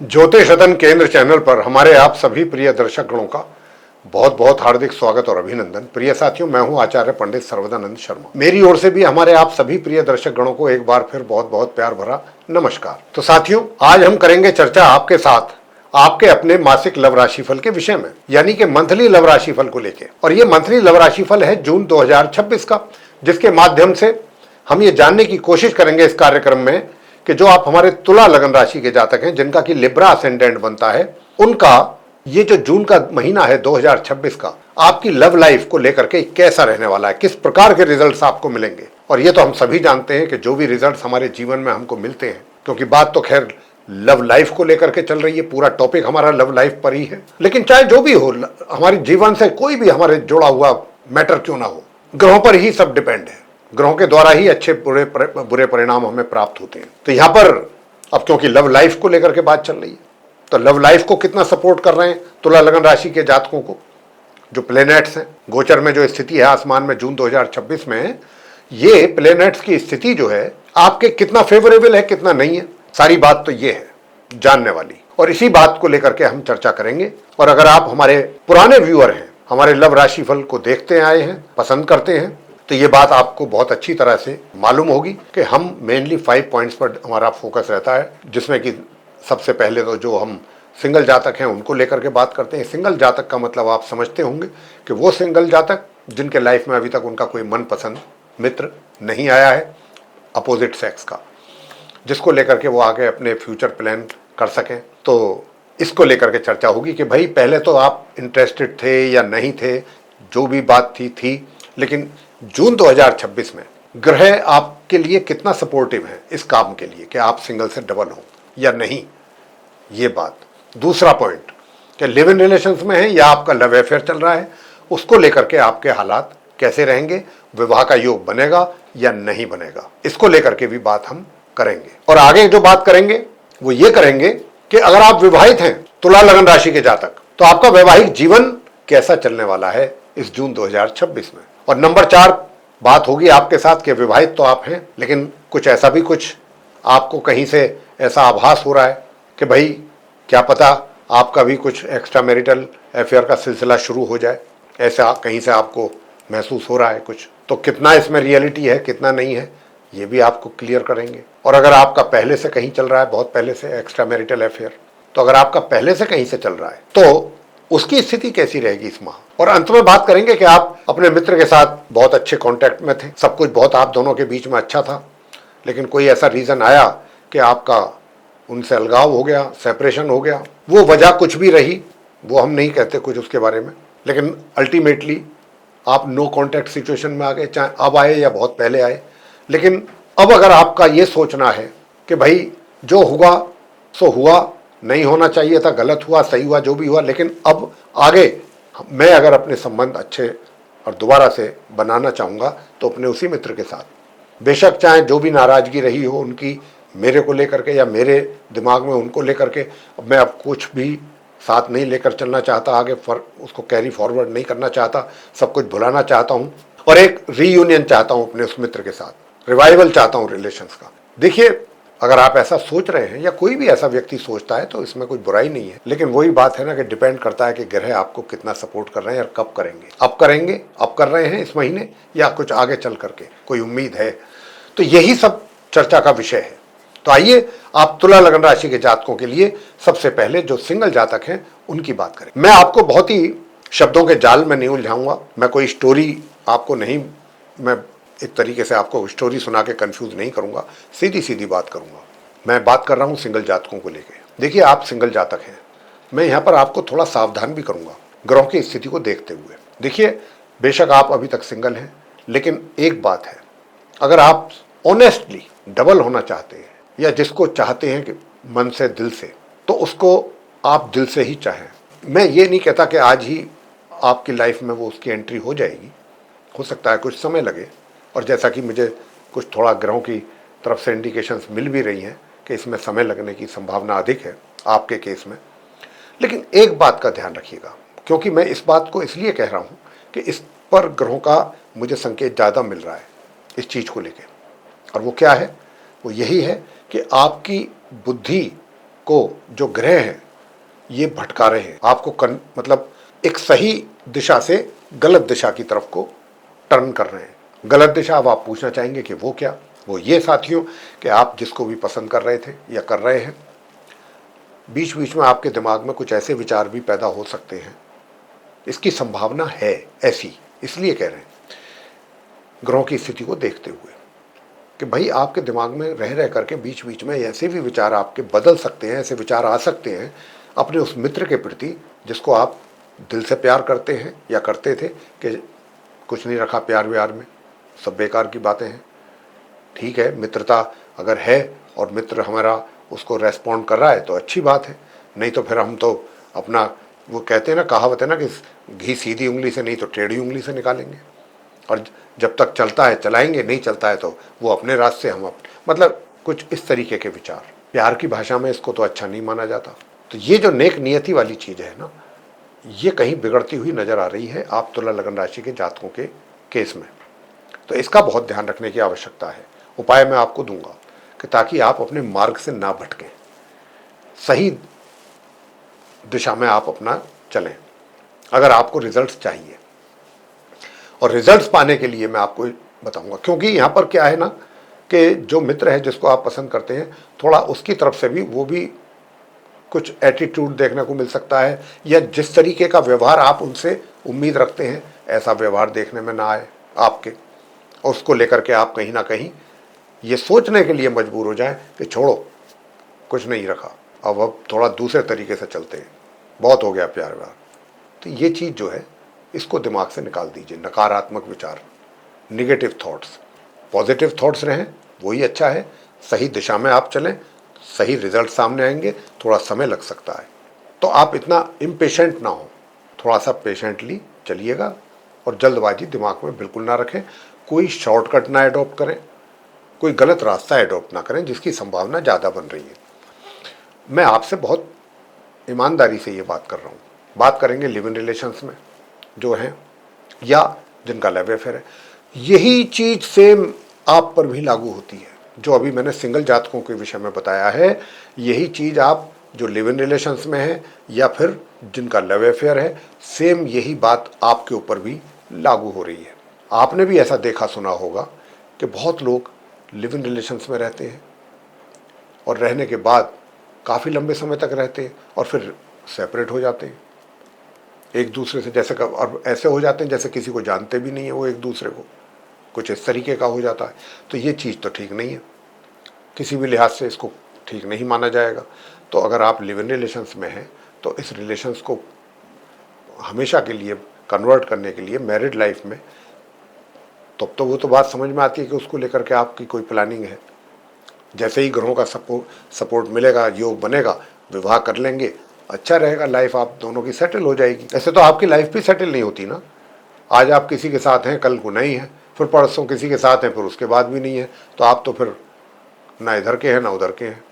ज्योतिष रतन केंद्र चैनल पर हमारे आप सभी प्रिय दर्शक गणों का बहुत बहुत हार्दिक स्वागत और अभिनंदन। प्रिय साथियों, मैं हूं आचार्य पंडित सर्वदानंद शर्मा। मेरी ओर से भी हमारे आप सभी प्रिय दर्शक गणों को एक बार फिर बहुत बहुत प्यार भरा नमस्कार। तो साथियों, आज हम करेंगे चर्चा आपके साथ आपके अपने मासिक लव राशिफल के विषय में, यानी कि मंथली लव राशिफल को लेकर। और ये मंथली लव राशिफल है जून 2026 का, जिसके माध्यम से हम ये जानने की कोशिश करेंगे इस कार्यक्रम में कि जो आप हमारे तुला लगन राशि के जातक हैं, जिनका कि लिब्रा असेंडेंट बनता है, उनका ये जो जून का महीना है 2026 का, आपकी लव लाइफ को लेकर के कैसा रहने वाला है, किस प्रकार के रिजल्ट्स आपको मिलेंगे। और ये तो हम सभी जानते हैं कि जो भी रिजल्ट्स हमारे जीवन में हमको मिलते हैं, क्योंकि बात तो खैर लव लाइफ को लेकर के चल रही है, पूरा टॉपिक हमारा लव लाइफ पर ही है, लेकिन चाहे जो भी हो, हमारे जीवन से कोई भी हमारे जुड़ा हुआ मैटर क्यों ना हो, ग्रहों पर ही सब डिपेंड है। ग्रहों के द्वारा ही अच्छे बुरे परिणाम हमें प्राप्त होते हैं। तो यहां पर अब क्योंकि लव लाइफ को लेकर के बात चल रही है, तो लव लाइफ को कितना सपोर्ट कर रहे हैं तुला लगन राशि के जातकों को, जो प्लेनेट्स हैं गोचर में, जो स्थिति है आसमान में जून 2026 में, ये प्लेनेट्स की स्थिति जो है आपके कितना फेवरेबल है, कितना नहीं है, सारी बात तो ये है जानने वाली। और इसी बात को लेकर के हम चर्चा करेंगे। और अगर आप हमारे पुराने व्यूअर हैं, हमारे लव राशिफल को देखते आए हैं, पसंद करते हैं, तो ये बात आपको बहुत अच्छी तरह से मालूम होगी कि हम मेनली 5 पॉइंट्स पर हमारा फोकस रहता है, जिसमें कि सबसे पहले तो जो हम सिंगल जातक हैं उनको लेकर के बात करते हैं। सिंगल जातक का मतलब आप समझते होंगे कि वो सिंगल जातक जिनके लाइफ में अभी तक उनका कोई मनपसंद मित्र नहीं आया है अपोजिट सेक्स का, जिसको लेकर के वो आगे अपने फ्यूचर प्लान कर सकें। तो इसको लेकर के चर्चा होगी कि भाई पहले तो आप इंटरेस्टेड थे या नहीं थे, जो भी बात थी, लेकिन जून 2026 में ग्रह आपके लिए कितना सपोर्टिव है इस काम के लिए कि आप सिंगल से डबल हो या नहीं, ये बात। दूसरा पॉइंट कि लिव इन रिलेशंस में है या आपका लव अफेयर चल रहा है, उसको लेकर के आपके हालात कैसे रहेंगे, विवाह का योग बनेगा या नहीं बनेगा, इसको लेकर के भी बात हम करेंगे। और आगे जो बात करेंगे वो ये करेंगे कि अगर आप विवाहित हैं तुला लगन राशि के जातक, तो आपका वैवाहिक जीवन कैसा चलने वाला है इस जून 2026 में। और नंबर 4 बात होगी आपके साथ कि विवाहित तो आप हैं, लेकिन कुछ ऐसा भी कुछ आपको कहीं से ऐसा आभास हो रहा है कि भाई क्या पता आपका भी कुछ एक्स्ट्रा मैरिटल अफेयर का सिलसिला शुरू हो जाए, ऐसा कहीं से आपको महसूस हो रहा है कुछ। तो कितना इसमें रियलिटी है, कितना नहीं है, ये भी आपको क्लियर करेंगे। और अगर आपका पहले से कहीं चल रहा है, बहुत पहले से एक्स्ट्रा मैरिटल अफेयर, तो अगर आपका पहले से कहीं से चल रहा है तो उसकी स्थिति कैसी रहेगी इस माह। और अंत में बात करेंगे कि आप अपने मित्र के साथ बहुत अच्छे कांटेक्ट में थे, सब कुछ बहुत आप दोनों के बीच में अच्छा था, लेकिन कोई ऐसा रीज़न आया कि आपका उनसे अलगाव हो गया, सेपरेशन हो गया। वो वजह कुछ भी रही, वो हम नहीं कहते कुछ उसके बारे में, लेकिन अल्टीमेटली आप नो कॉन्टैक्ट सिचुएशन में आ गए, चाहे अब आए या बहुत पहले आए। लेकिन अब अगर आपका ये सोचना है कि भाई जो हुआ सो हुआ, नहीं होना चाहिए था, गलत हुआ, सही हुआ, जो भी हुआ, लेकिन अब आगे मैं अगर अपने संबंध अच्छे और दोबारा से बनाना चाहूँगा तो अपने उसी मित्र के साथ, बेशक चाहे जो भी नाराज़गी रही हो उनकी मेरे को लेकर के या मेरे दिमाग में उनको लेकर के, अब मैं अब कुछ भी साथ नहीं लेकर चलना चाहता, आगे उसको कैरी फॉरवर्ड नहीं करना चाहता, सब कुछ भुलाना चाहता हूँ और एक रीयूनियन चाहता हूँ अपने उस मित्र के साथ, रिवाइवल चाहता हूँ रिलेशंस का। देखिए, अगर आप ऐसा सोच रहे हैं या कोई भी ऐसा व्यक्ति सोचता है तो इसमें कोई बुराई नहीं है, लेकिन वही बात है ना कि डिपेंड करता है कि ग्रह आपको कितना सपोर्ट कर रहे हैं और कब करेंगे। अब करेंगे, अब कर रहे हैं इस महीने, या कुछ आगे चल करके कोई उम्मीद है, तो यही सब चर्चा का विषय है। तो आइए आप तुला लगन राशि के जातकों के लिए सबसे पहले जो सिंगल जातक हैं उनकी बात करें। मैं आपको बहुत ही शब्दों के जाल में नहीं उलझाऊंगा, मैं कोई स्टोरी आपको नहीं, मैं एक तरीके से आपको स्टोरी सुना के कंफ्यूज नहीं करूंगा, सीधी सीधी बात करूंगा। मैं बात कर रहा हूं सिंगल जातकों को लेके। देखिए, आप सिंगल जातक हैं, मैं यहां पर आपको थोड़ा सावधान भी करूंगा ग्रहों की स्थिति को देखते हुए। देखिए, बेशक आप अभी तक सिंगल हैं, लेकिन एक बात है, अगर आप ऑनेस्टली डबल होना चाहते हैं या जिसको चाहते हैं कि मन से, दिल से, तो उसको आप दिल से ही चाहें। मैं ये नहीं कहता कि आज ही आपकी लाइफ में वो उसकी एंट्री हो जाएगी, हो सकता है कुछ समय लगे। और जैसा कि मुझे कुछ थोड़ा ग्रहों की तरफ से इंडिकेशंस मिल भी रही हैं कि इसमें समय लगने की संभावना अधिक है आपके केस में। लेकिन एक बात का ध्यान रखिएगा, क्योंकि मैं इस बात को इसलिए कह रहा हूँ कि इस पर ग्रहों का मुझे संकेत ज़्यादा मिल रहा है इस चीज़ को लेकर। और वो क्या है? वो यही है कि आपकी बुद्धि आपको जो ग्रह हैं ये भटका रहे हैं, आपको मतलब एक सही दिशा से गलत दिशा की तरफ को टर्न कर रहे हैं। गलत दिशा अब आप पूछना चाहेंगे कि वो क्या? वो ये साथियों कि आप जिसको भी पसंद कर रहे थे या कर रहे हैं, बीच बीच में आपके दिमाग में कुछ ऐसे विचार भी पैदा हो सकते हैं, इसकी संभावना है ऐसी, इसलिए कह रहे हैं ग्रहों की स्थिति को देखते हुए कि भाई आपके दिमाग में रह रह करके बीच बीच में ऐसे भी विचार आपके बदल सकते हैं, ऐसे विचार आ सकते हैं अपने उस मित्र के प्रति जिसको आप दिल से प्यार करते हैं या करते थे, कि कुछ नहीं रखा प्यार व्यार में, सब बेकार की बातें हैं। ठीक है, मित्रता अगर है और मित्र हमारा उसको रेस्पॉन्ड कर रहा है तो अच्छी बात है, नहीं तो फिर हम तो अपना, वो कहते हैं ना, कहावत है ना कि घी सीधी उंगली से नहीं तो टेढ़ी उंगली से निकालेंगे, और जब तक चलता है चलाएंगे, नहीं चलता है तो वो अपने रास्ते हम अपने, मतलब कुछ इस तरीके के विचार। प्यार की भाषा में इसको तो अच्छा नहीं माना जाता। तो ये जो नेक नियति वाली चीज़ है ना, ये कहीं बिगड़ती हुई नजर आ रही है आप तुला लगन राशि के जातकों के केस में। तो इसका बहुत ध्यान रखने की आवश्यकता है। उपाय मैं आपको दूंगा कि ताकि आप अपने मार्ग से ना भटकें, सही दिशा में आप अपना चलें। अगर आपको रिजल्ट्स चाहिए, और रिजल्ट्स पाने के लिए मैं आपको बताऊंगा, क्योंकि यहाँ पर क्या है ना कि जो मित्र है जिसको आप पसंद करते हैं, थोड़ा उसकी तरफ से भी वो भी कुछ एटीट्यूड देखने को मिल सकता है, या जिस तरीके का व्यवहार आप उनसे उम्मीद रखते हैं ऐसा व्यवहार देखने में ना आए आपके, और उसको लेकर के आप कहीं ना कहीं ये सोचने के लिए मजबूर हो जाएं कि छोड़ो कुछ नहीं रखा, अब थोड़ा दूसरे तरीके से चलते हैं, बहुत हो गया प्यार व्यार। तो ये चीज़ जो है इसको दिमाग से निकाल दीजिए। नकारात्मक विचार, निगेटिव थॉट्स, पॉजिटिव थॉट्स रहें, वही अच्छा है। सही दिशा में आप चलें, सही रिजल्ट सामने आएंगे, थोड़ा समय लग सकता है, तो आप इतना इम्पेशेंट ना हो, थोड़ा सा पेशेंटली चलिएगा, और जल्दबाजी दिमाग में बिल्कुल ना रखें। कोई शॉर्टकट ना एडॉप्ट करें, कोई गलत रास्ता एडॉप्ट ना करें जिसकी संभावना ज़्यादा बन रही है। मैं आपसे बहुत ईमानदारी से ये बात कर रहा हूँ। बात करेंगे लिव इन रिलेशंस में जो हैं या जिनका लव अफेयर है, यही चीज़ सेम आप पर भी लागू होती है। जो अभी मैंने सिंगल जातकों के विषय में बताया है, यही चीज़ आप जो लिव इन रिलेशंस में है या फिर जिनका लव अफेयर है, सेम यही बात आपके ऊपर भी लागू हो रही है। आपने भी ऐसा देखा सुना होगा कि बहुत लोग लिव इन रिलेशंस में रहते हैं और रहने के बाद काफ़ी लंबे समय तक रहते हैं और फिर सेपरेट हो जाते हैं एक दूसरे से, जैसे और ऐसे हो जाते हैं जैसे किसी को जानते भी नहीं है वो एक दूसरे को, कुछ इस तरीके का हो जाता है। तो ये चीज़ तो ठीक नहीं है, किसी भी लिहाज से इसको ठीक नहीं माना जाएगा। तो अगर आप लिव इन रिलेशंस में हैं तो इस रिलेशंस को हमेशा के लिए कन्वर्ट करने के लिए मैरिड लाइफ में, तब तो वो तो बात समझ में आती है कि उसको लेकर के आपकी कोई प्लानिंग है। जैसे ही ग्रहों का सपोर्ट मिलेगा, योग बनेगा, विवाह कर लेंगे, अच्छा रहेगा, लाइफ आप दोनों की सेटल हो जाएगी। ऐसे तो आपकी लाइफ भी सेटल नहीं होती ना, आज आप किसी के साथ हैं, कल को नहीं है, फिर परसों किसी के साथ हैं, फिर उसके बाद भी नहीं है, तो आप तो फिर ना इधर के हैं ना उधर के हैं,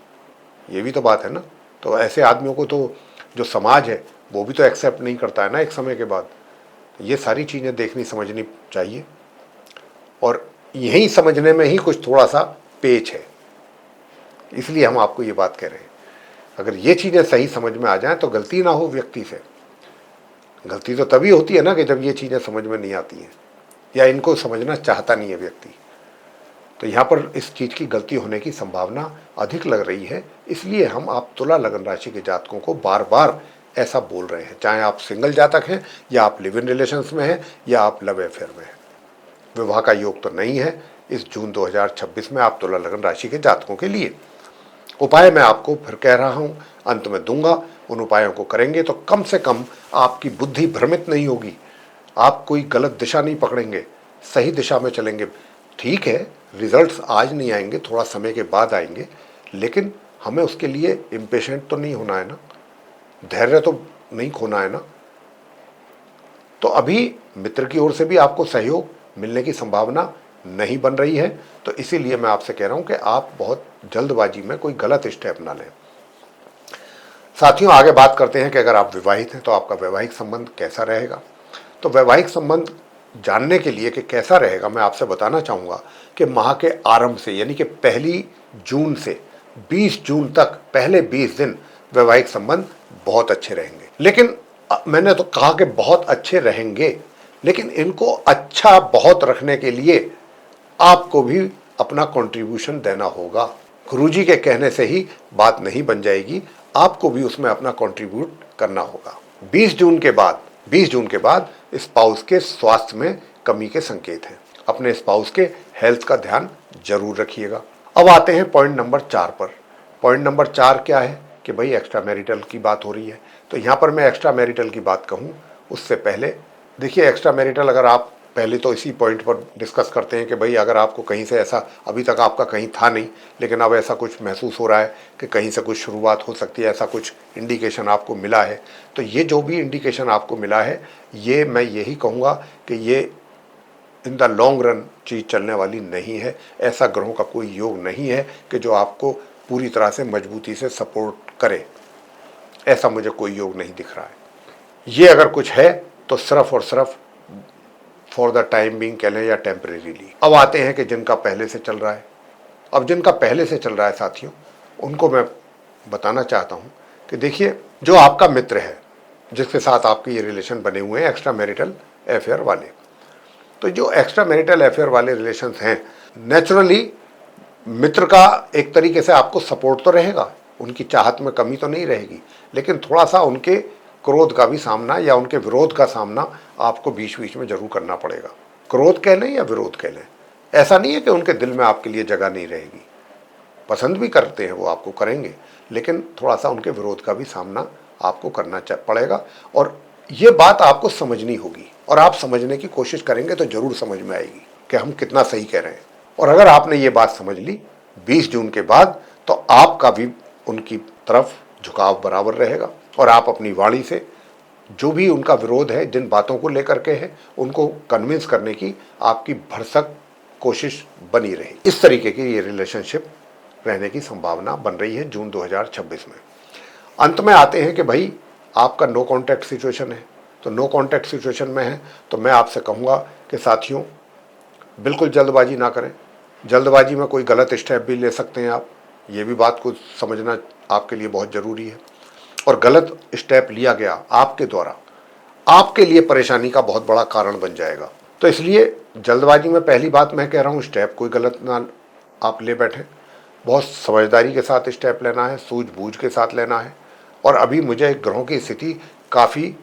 ये भी तो बात है ना। तो ऐसे आदमियों को तो जो समाज है वो भी तो एक्सेप्ट नहीं करता है ना एक समय के बाद। ये सारी चीज़ें देखनी समझनी चाहिए, और यही समझने में ही कुछ थोड़ा सा पेच है, इसलिए हम आपको ये बात कह रहे हैं। अगर ये चीज़ें सही समझ में आ जाएं तो गलती ना हो व्यक्ति से। गलती तो तभी होती है ना कि जब ये चीज़ें समझ में नहीं आती हैं या इनको समझना चाहता नहीं है व्यक्ति। तो यहाँ पर इस चीज़ की गलती होने की संभावना अधिक लग रही है, इसलिए हम आप तुला लगन राशि के जातकों को बार बार ऐसा बोल रहे हैं, चाहे आप सिंगल जातक हैं या आप लिव इन रिलेशंस में हैं या आप लव अफेयर में हैं। विवाह का योग तो नहीं है इस जून 2026 में आप तुला लगन राशि के जातकों के लिए। उपाय मैं आपको फिर कह रहा हूँ, अंत में दूंगा। उन उपायों को करेंगे तो कम से कम आपकी बुद्धि भ्रमित नहीं होगी, आप कोई गलत दिशा नहीं पकड़ेंगे, सही दिशा में चलेंगे। ठीक है, रिजल्ट्स आज नहीं आएंगे, थोड़ा समय के बाद आएंगे, लेकिन हमें उसके लिए इम्पेशेंट तो नहीं होना है ना, धैर्य तो नहीं खोना है ना। तो अभी मित्र की ओर से भी आपको सहयोग मिलने की संभावना नहीं बन रही है, तो इसीलिए मैं आपसे कह रहा हूं कि आप बहुत जल्दबाजी में कोई गलत स्टेप ना लें। साथियों, आगे बात करते हैं कि अगर आप विवाहित हैं तो आपका वैवाहिक संबंध कैसा रहेगा। तो वैवाहिक संबंध जानने के लिए कि कैसा रहेगा, मैं आपसे बताना चाहूँगा कि माह के आरंभ से, यानी कि 1 जून से 20 जून तक पहले 20 दिन वैवाहिक संबंध बहुत अच्छे रहेंगे। लेकिन मैंने तो कहा कि बहुत अच्छे रहेंगे, लेकिन इनको अच्छा बहुत रखने के लिए आपको भी अपना कंट्रीब्यूशन देना होगा। गुरुजी के कहने से ही बात नहीं बन जाएगी, आपको भी उसमें अपना कंट्रीब्यूट करना होगा। 20 जून के बाद स्पाउस के स्वास्थ्य में कमी के संकेत हैं। अपने स्पाउस के हेल्थ का ध्यान जरूर रखिएगा। अब आते हैं पॉइंट नंबर 4 पर। पॉइंट नंबर 4 क्या है कि भाई एक्स्ट्रा मैरिटल की बात हो रही है, तो यहाँ पर मैं एक्स्ट्रा मैरिटल की बात कहूँ उससे पहले देखिए, एक्स्ट्रा मैरिटल अगर आप पहले तो इसी पॉइंट पर डिस्कस करते हैं कि भाई अगर आपको कहीं से ऐसा, अभी तक आपका कहीं था नहीं लेकिन अब ऐसा कुछ महसूस हो रहा है कि कहीं से कुछ शुरुआत हो सकती है, ऐसा कुछ इंडिकेशन आपको मिला है, तो ये जो भी इंडिकेशन आपको मिला है, ये मैं यही कहूँगा कि ये इन द लॉन्ग रन चीज़ चलने वाली नहीं है। ऐसा ग्रहों का कोई योग नहीं है कि जो आपको पूरी तरह से मजबूती से सपोर्ट करे, ऐसा मुझे कोई योग नहीं दिख रहा है। ये अगर कुछ है तो सिर्फ और सिर्फ फॉर द टाइम बीइंग कह लें या टेम्परेरीली। अब आते हैं कि जिनका पहले से चल रहा है। अब जिनका पहले से चल रहा है साथियों, उनको मैं बताना चाहता हूं कि देखिए, जो आपका मित्र है जिसके साथ आपके ये रिलेशन बने हुए हैं एक्स्ट्रा मैरिटल अफेयर वाले, तो जो एक्स्ट्रा मैरिटल अफेयर वाले रिलेशंस हैं, नेचुरली मित्र का एक तरीके से आपको सपोर्ट तो रहेगा, उनकी चाहत में कमी तो नहीं रहेगी, लेकिन थोड़ा सा उनके क्रोध का भी सामना या उनके विरोध का सामना आपको बीच बीच में जरूर करना पड़ेगा। क्रोध कह लें या विरोध कह लें, ऐसा नहीं है कि उनके दिल में आपके लिए जगह नहीं रहेगी, पसंद भी करते हैं वो, आपको करेंगे, लेकिन थोड़ा सा उनके विरोध का भी सामना आपको करना पड़ेगा। और ये बात आपको समझनी होगी, और आप समझने की कोशिश करेंगे तो जरूर समझ में आएगी कि हम कितना सही कह रहे हैं। और अगर आपने ये बात समझ ली 20 जून के बाद, तो आपका भी उनकी तरफ झुकाव बराबर रहेगा, और आप अपनी वाणी से जो भी उनका विरोध है, जिन बातों को लेकर के है, उनको कन्विंस करने की आपकी भरसक कोशिश बनी रही। इस तरीके की ये रिलेशनशिप रहने की संभावना बन रही है जून 2026 में। अंत में आते हैं कि भाई आपका नो कॉन्टैक्ट सिचुएशन है, तो नो कॉन्टैक्ट सिचुएशन में है तो मैं आपसे कहूँगा कि साथियों बिल्कुल जल्दबाजी ना करें। जल्दबाजी में कोई गलत स्टेप भी ले सकते हैं आप, ये भी बात को समझना आपके लिए बहुत ज़रूरी है। और गलत स्टेप लिया गया आपके द्वारा, आपके लिए परेशानी का बहुत बड़ा कारण बन जाएगा। तो इसलिए जल्दबाजी में पहली बात मैं कह रहा हूँ, स्टेप कोई गलत ना आप ले बैठें, बहुत समझदारी के साथ स्टेप लेना है, सूझबूझ के साथ लेना है। और अभी मुझे ग्रहों की स्थिति काफ़ी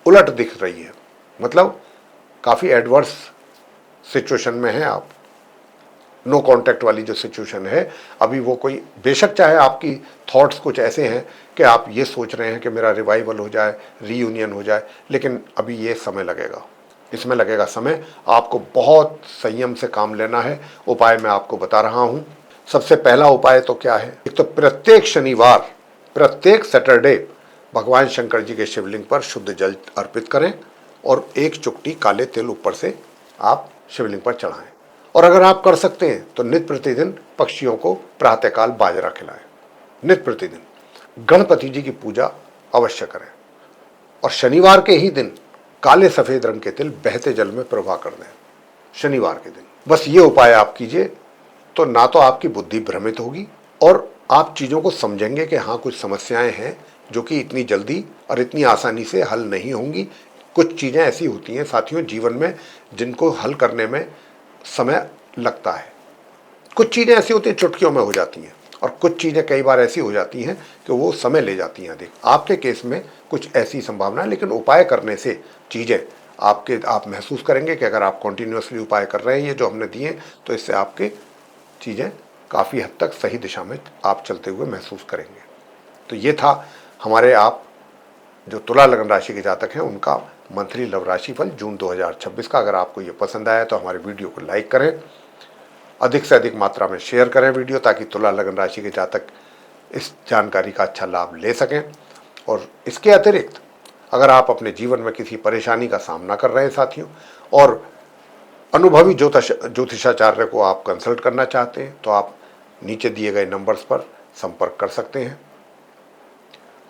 उलट दिख रही है, मतलब काफ़ी एडवर्स सिचुएशन में है आप। नो कॉन्टैक्ट वाली जो सिचुएशन है अभी, वो कोई बेशक चाहे आपकी थॉट्स कुछ ऐसे हैं कि आप ये सोच रहे हैं कि मेरा रिवाइवल हो जाए, रीयूनियन हो जाए, लेकिन अभी ये समय लगेगा, इसमें लगेगा समय। आपको बहुत संयम से काम लेना है। उपाय मैं आपको बता रहा हूँ। सबसे पहला उपाय तो क्या है, एक तो प्रत्येक शनिवार, प्रत्येक सैटरडे भगवान शंकर जी के शिवलिंग पर शुद्ध जल अर्पित करें और एक चुटकी काले तिल ऊपर से आप शिवलिंग पर चढ़ाएं। और अगर आप कर सकते हैं तो नित्य प्रतिदिन पक्षियों को प्रातःकाल बाजरा खिलाएं, नित्य प्रतिदिन। गणपति जी की पूजा अवश्य करें, और शनिवार के ही दिन काले सफेद रंग के तिल बहते जल में प्रवाह कर दें, शनिवार के दिन। बस ये उपाय आप कीजिए तो ना तो आपकी बुद्धि भ्रमित होगी और आप चीज़ों को समझेंगे कि हाँ कुछ समस्याएं हैं जो कि इतनी जल्दी और इतनी आसानी से हल नहीं होंगी। कुछ चीज़ें ऐसी होती हैं साथियों जीवन में जिनको हल करने में समय लगता है। कुछ चीज़ें ऐसी होती हैं चुटकियों में हो जाती हैं, और कुछ चीज़ें कई बार ऐसी हो जाती हैं कि वो समय ले जाती हैं अधिक। आपके केस में कुछ ऐसी संभावना है, लेकिन उपाय करने से चीज़ें आप महसूस करेंगे कि अगर आप कंटिन्यूसली उपाय कर रहे हैं ये जो हमने दिए, तो इससे आपके चीज़ें काफ़ी हद तक सही दिशा में आप चलते हुए महसूस करेंगे। तो ये था हमारे आप जो तुला लग्न राशि के जातक हैं उनका मंथली लव राशिफल जून 2026 का। अगर आपको ये पसंद आया तो हमारे वीडियो को लाइक करें, अधिक से अधिक मात्रा में शेयर करें वीडियो, ताकि तुला लग्न राशि के जातक इस जानकारी का अच्छा लाभ ले सकें। और इसके अतिरिक्त अगर आप अपने जीवन में किसी परेशानी का सामना कर रहे हैं साथियों, और अनुभवी ज्योतिषाचार्य को आप कंसल्ट करना चाहते हैं, तो आप नीचे दिए गए नंबर्स पर संपर्क कर सकते हैं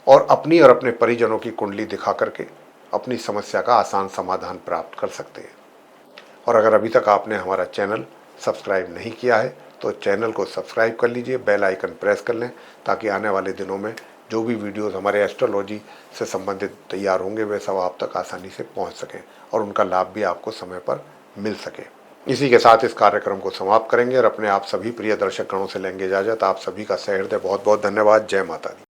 और अपनी और अपने परिजनों की कुंडली दिखा करके अपनी समस्या का आसान समाधान प्राप्त कर सकते हैं। और अगर अभी तक आपने हमारा चैनल सब्सक्राइब नहीं किया है तो चैनल को सब्सक्राइब कर लीजिए, बेल आइकन प्रेस कर लें, ताकि आने वाले दिनों में जो भी वीडियोस हमारे एस्ट्रोलॉजी से संबंधित तैयार होंगे वे सब आप तक आसानी से पहुंच सकें और उनका लाभ भी आपको समय पर मिल सके। इसी के साथ इस कार्यक्रम को समाप्त करेंगे और अपने आप सभी प्रिय दर्शक गणों से लेंगे इजाजत। आप सभी का सहृदय बहुत बहुत धन्यवाद। जय माता दी।